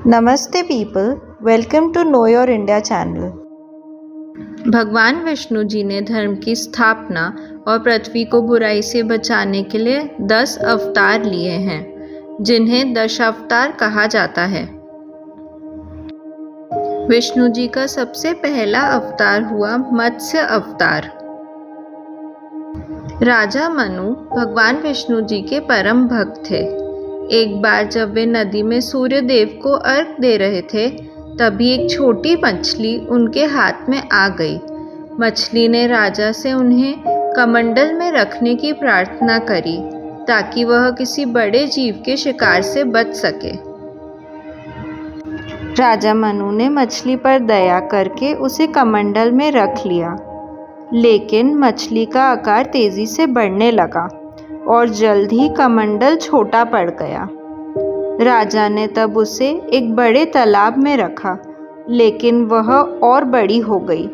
नमस्ते people, welcome to know your India channel. भगवान विष्णु जी ने धर्म की स्थापना और पृथ्वी को बुराई से बचाने के लिए 10 अवतार लिए हैं, जिन्हें दशावतार कहा जाता है। विष्णु जी का सबसे पहला अवतार हुआ मत्स्य अवतार। राजा मनु भगवान विष्णु जी के परम भक्त थे। एक बार जब वे नदी में सूर्य देव को अर्घ दे रहे थे, तभी एक छोटी मछली उनके हाथ में आ गई। मछली ने राजा से उन्हें कमंडल में रखने की प्रार्थना करी, ताकि वह किसी बड़े जीव के शिकार से बच सके। राजा मनु ने मछली पर दया करके उसे कमंडल में रख लिया, लेकिन मछली का आकार तेजी से बढ़ने लगा और जल्द ही कमंडल छोटा पड़ गया। राजा ने तब उसे एक बड़े तालाब में रखा, लेकिन वह और बड़ी हो गई।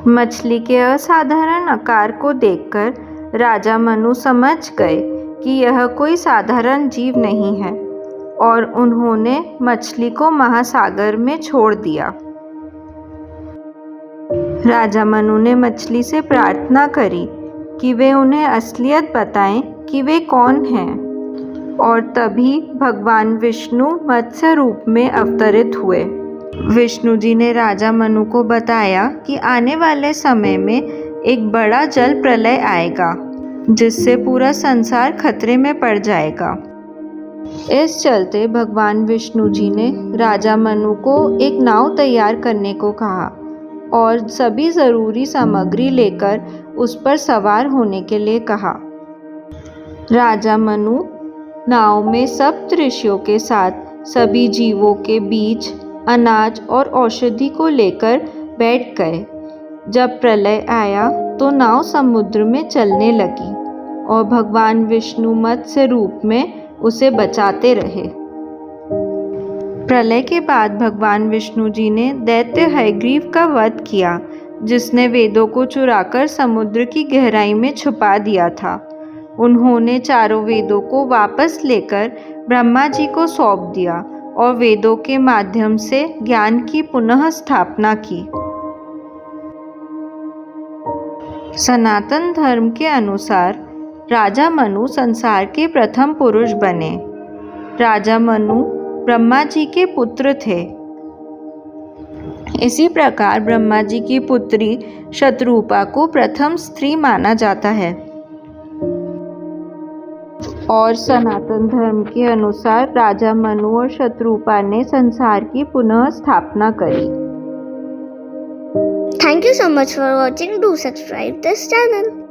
मछली के असाधारण आकार को देखकर राजा मनु समझ गए कि यह कोई साधारण जीव नहीं है, और उन्होंने मछली को महासागर में छोड़ दिया। राजा मनु ने मछली से प्रार्थना करी कि वे उन्हें असलियत बताएं कि वे कौन हैं, और तभी भगवान विष्णु मत्स्य रूप में अवतरित हुए। विष्णु जी ने राजा मनु को बताया कि आने वाले समय में एक बड़ा जल प्रलय आएगा, जिससे पूरा संसार खतरे में पड़ जाएगा। इस चलते भगवान विष्णु जी ने राजा मनु को एक नाव तैयार करने को कहा और सभी ज़रूरी सामग्री लेकर उस पर सवार होने के लिए कहा। राजा मनु नाव में सप्त ऋषियों के साथ सभी जीवों के बीज, अनाज और औषधि को लेकर बैठ गए। जब प्रलय आया तो नाव समुद्र में चलने लगी और भगवान विष्णु मत्स्य रूप में उसे बचाते रहे। प्रलय के बाद भगवान विष्णु जी ने दैत्य हयग्रीव का वध किया, जिसने वेदों को चुराकर समुद्र की गहराई में छुपा दिया था। उन्होंने चारों वेदों को वापस लेकर ब्रह्मा जी को सौंप दिया और वेदों के माध्यम से ज्ञान की पुनः स्थापना की। सनातन धर्म के अनुसार राजा मनु संसार के प्रथम पुरुष बने। राजा मनु ब्रह्मा जी के पुत्र थे। इसी प्रकार ब्रह्मा जी की पुत्री शतरूपा को प्रथम स्त्री माना जाता है, और सनातन धर्म के अनुसार राजा मनु और शतरूपा ने संसार की पुनः स्थापना करी। Thank you so much for watching. Do subscribe this channel.